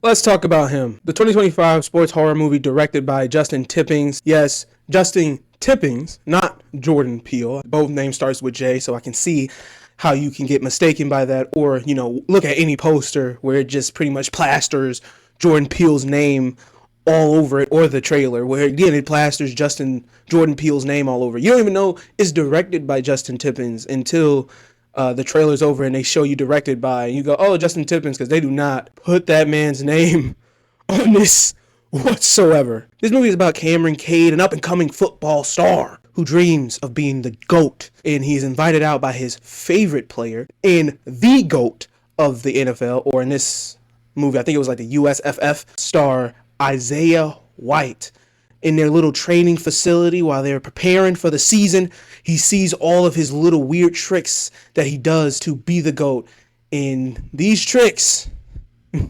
Let's talk about him. The 2025 sports horror movie directed by Justin Tippings. Yes, Justin Tippings, not Jordan Peele. Both names starts with J, so I can see how you can get mistaken by that, or, look at any poster where it just pretty much plasters Jordan Peele's name all over it, or the trailer where, again, it plasters Jordan Peele's name all over. You don't even know it's directed by Justin Tippings until the trailer's over and they show you directed by, and you go, oh, Justin Tippings, because they do not put that man's name on this whatsoever. This movie is about Cameron Cade, an up-and-coming football star who dreams of being the GOAT, and he's invited out by his favorite player and the GOAT of the NFL, or in this movie, I think it was like the USFF star, Isaiah White. In their little training facility while they're preparing for the season, he sees all of his little weird tricks that he does to be the GOAT. And these tricks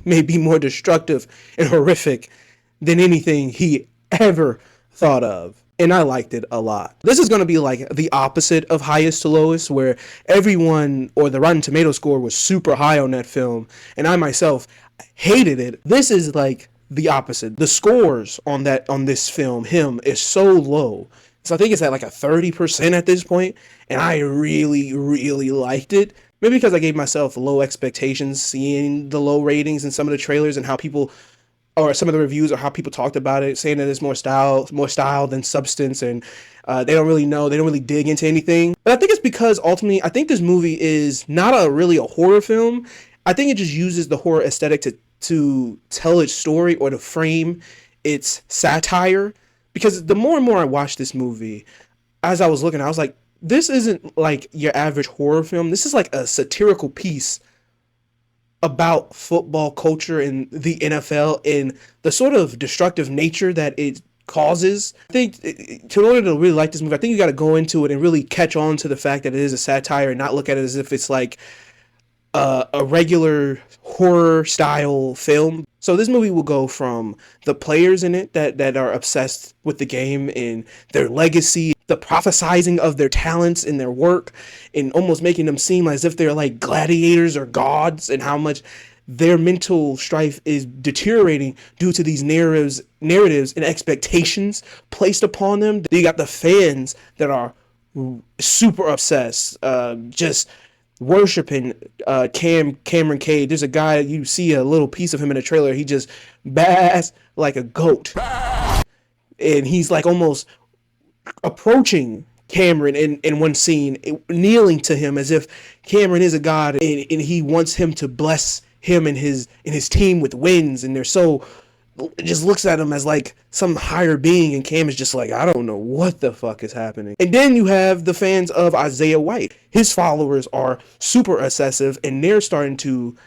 may be more destructive and horrific than anything he ever thought of. And I liked it a lot. This is going to be like the opposite of Highest to Lowest, where everyone, or the Rotten Tomato score, was super high on that film, and I myself hated it. This is like the opposite. The scores on this film, is so low. So I think it's at like a 30% at this point, and I really, really liked it. Maybe because I gave myself low expectations, seeing the low ratings in some of the trailers and how people, or some of the reviews, or how people talked about it, saying that it's more style than substance, and they don't really dig into anything. But I think it's because ultimately, I think this movie is not really a horror film. I think it just uses the horror aesthetic to tell its story, or to frame its satire. Because the more and more I watched this movie, as I was looking, I was like, this isn't like your average horror film. This is like a satirical piece about football culture and the NFL and the sort of destructive nature that it causes. I think in order to really like this movie, I think you got to go into it and really catch on to the fact that it is a satire and not look at it as if it's like a regular horror style film. So this movie will go from the players in it that are obsessed with the game and their legacy, the prophesizing of their talents and their work, and almost making them seem as if they're like gladiators or gods, and how much their mental strife is deteriorating due to these narratives and expectations placed upon them. You got the fans that are super obsessed, just worshiping Cameron Cade. There's a guy, you see a little piece of him in a trailer, he just bass like a goat, and he's like almost approaching Cameron in one scene, kneeling to him as if Cameron is a god, and he wants him to bless him and his team with wins, and it just looks at him as like some higher being, and Cam is just like, I don't know what the fuck is happening. And then you have the fans of Isaiah White. His followers are super obsessive, and they're starting to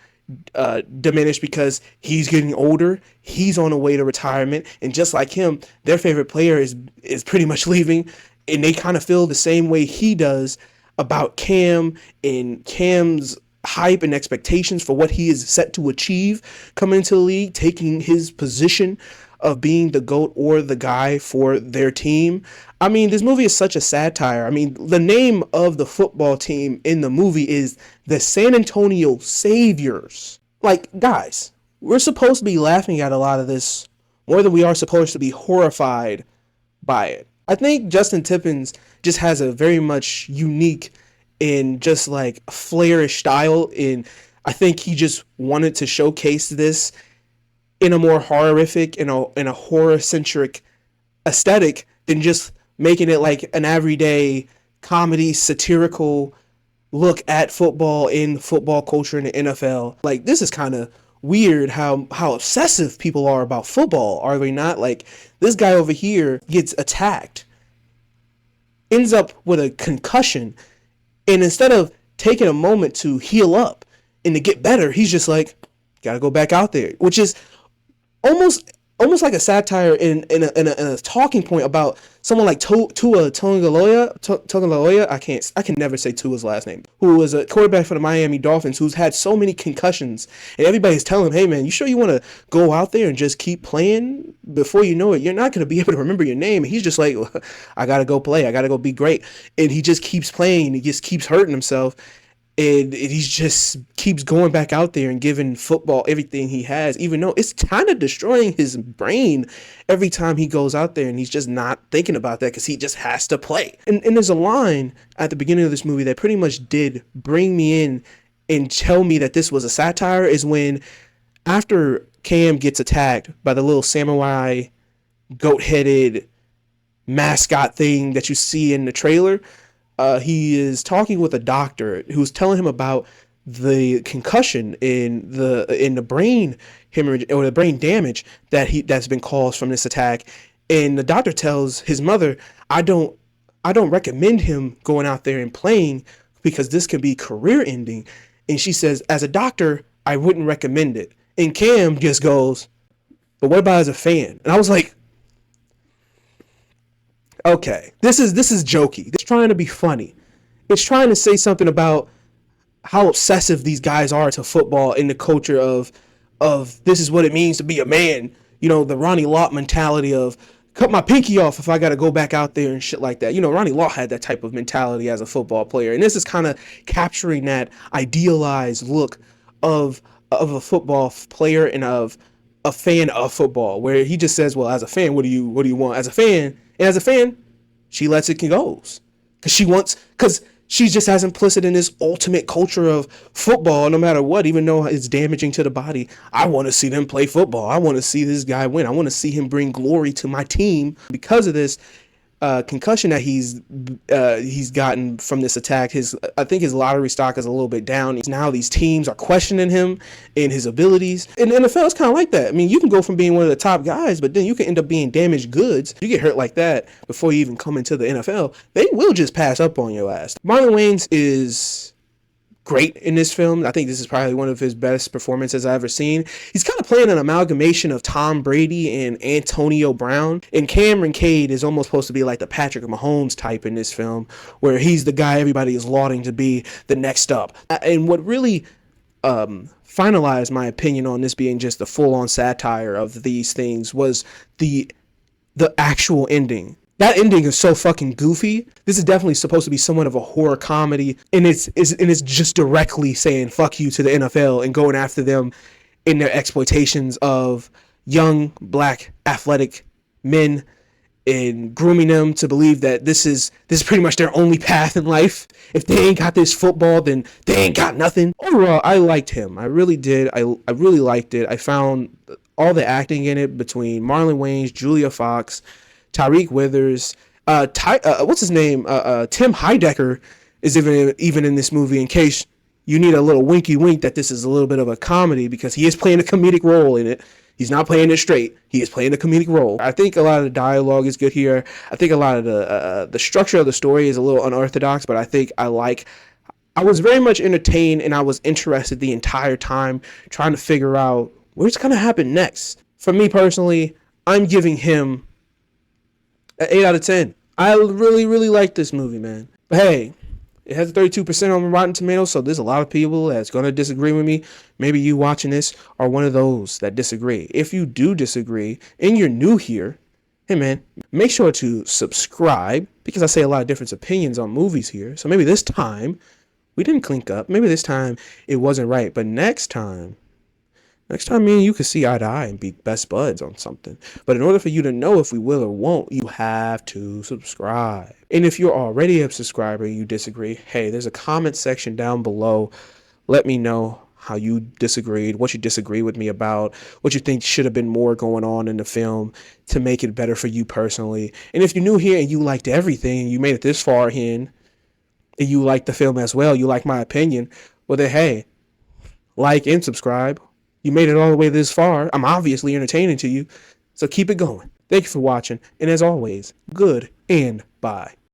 diminish because he's getting older, he's on the way to retirement, and just like him, their favorite player is pretty much leaving, and they kind of feel the same way he does about Cam and Cam's hype and expectations for what he is set to achieve coming into the league, taking his position of being the GOAT or the guy for their team. I mean, this movie is such a satire. I mean, the name of the football team in the movie is the San Antonio Saviors. Like, guys, we're supposed to be laughing at a lot of this more than we are supposed to be horrified by it. I think Justin Tippins just has a very much unique and just like flairish style, and I think he just wanted to showcase this in a more horrific, in a horror-centric aesthetic than just making it like an everyday comedy, satirical look at football in football culture in the NFL. Like, this is kind of weird how obsessive people are about football, are they not? Like, this guy over here gets attacked, ends up with a concussion, and instead of taking a moment to heal up and to get better, he's just like, gotta go back out there, which is almost like a satire in a talking point about someone like Tua Tagovailoa. I can never say Tua's last name. Who was a quarterback for the Miami Dolphins, who's had so many concussions, and everybody's telling him, "Hey man, you sure you want to go out there and just keep playing? Before you know it, you're not going to be able to remember your name." And he's just like, "I gotta go play. I gotta go be great." And he just keeps playing. He just keeps hurting himself. And he just keeps going back out there and giving football everything he has, even though it's kind of destroying his brain every time he goes out there, and he's just not thinking about that because he just has to play. And there's a line at the beginning of this movie that pretty much did bring me in and tell me that this was a satire, is when after Cam gets attacked by the little samurai goat-headed mascot thing that you see in the trailer, he is talking with a doctor who's telling him about the concussion in the brain hemorrhage or the brain damage that's been caused from this attack. And the doctor tells his mother, I don't recommend him going out there and playing because this could be career ending. And she says, as a doctor, I wouldn't recommend it. And Cam just goes, but what about as a fan? And I was like, okay, this is jokey. It's trying to be funny. It's trying to say something about how obsessive these guys are to football in the culture of this is what it means to be a man. You know, the Ronnie Lott mentality of cut my pinky off if I got to go back out there and shit like that. You know, Ronnie Lott had that type of mentality as a football player. And this is kind of capturing that idealized look of a football player and of a fan of football, where he just says, well, as a fan, what do you want? As a fan, and as a fan, she lets it go. Because she's just as implicit in this ultimate culture of football, no matter what, even though it's damaging to the body. I want to see them play football. I want to see this guy win. I want to see him bring glory to my team. Because of this concussion that he's gotten from this attack, I think his lottery stock is a little bit down. Now these teams are questioning him and his abilities. And the NFL is kind of like that. I mean, you can go from being one of the top guys, but then you can end up being damaged goods. You get hurt like that before you even come into the NFL, they will just pass up on your ass. Marlon Wayans is great in this film. I think this is probably one of his best performances I've ever seen. He's kind of playing an amalgamation of Tom Brady and Antonio Brown. And Cameron Cade is almost supposed to be like the Patrick Mahomes type in this film, where he's the guy everybody is lauding to be the next up. And what really finalized my opinion on this being just the full-on satire of these things was the actual ending. That ending is so fucking goofy. This is definitely supposed to be somewhat of a horror comedy, and it's just directly saying fuck you to the NFL and going after them in their exploitations of young black athletic men and grooming them to believe that this is pretty much their only path in life. If they ain't got this football, then they ain't got nothing. Overall, I liked him. I really did. I really liked it. I found all the acting in it between Marlon Wayans, Julia Fox, Tyreek Withers, what's his name? Tim Heidecker is even in this movie, in case you need a little winky wink that this is a little bit of a comedy, because he is playing a comedic role in it. He's not playing it straight. He is playing a comedic role. I think a lot of the dialogue is good here. I think a lot of the structure of the story is a little unorthodox, but I was very much entertained, and I was interested the entire time trying to figure out what's going to happen next. For me personally, I'm giving him an 8 out of 10. I really, really like this movie, man. But hey, it has a 32% on Rotten Tomatoes, so there's a lot of people that's going to disagree with me. Maybe you watching this are one of those that disagree. If you do disagree and you're new here, hey man, make sure to subscribe, because I say a lot of different opinions on movies here. So maybe this time we didn't clink up. Maybe this time it wasn't right. But next time me and you can see eye to eye and be best buds on something. But in order for you to know if we will or won't, you have to subscribe. And if you're already a subscriber and you disagree, hey, there's a comment section down below. Let me know how you disagreed, what you disagree with me about, what you think should have been more going on in the film to make it better for you personally. And if you're new here and you liked everything, you made it this far in, and you like the film as well, you like my opinion, well then, hey, like and subscribe. You made it all the way this far. I'm obviously entertaining to you, so keep it going. Thank you for watching, and as always, good and bye.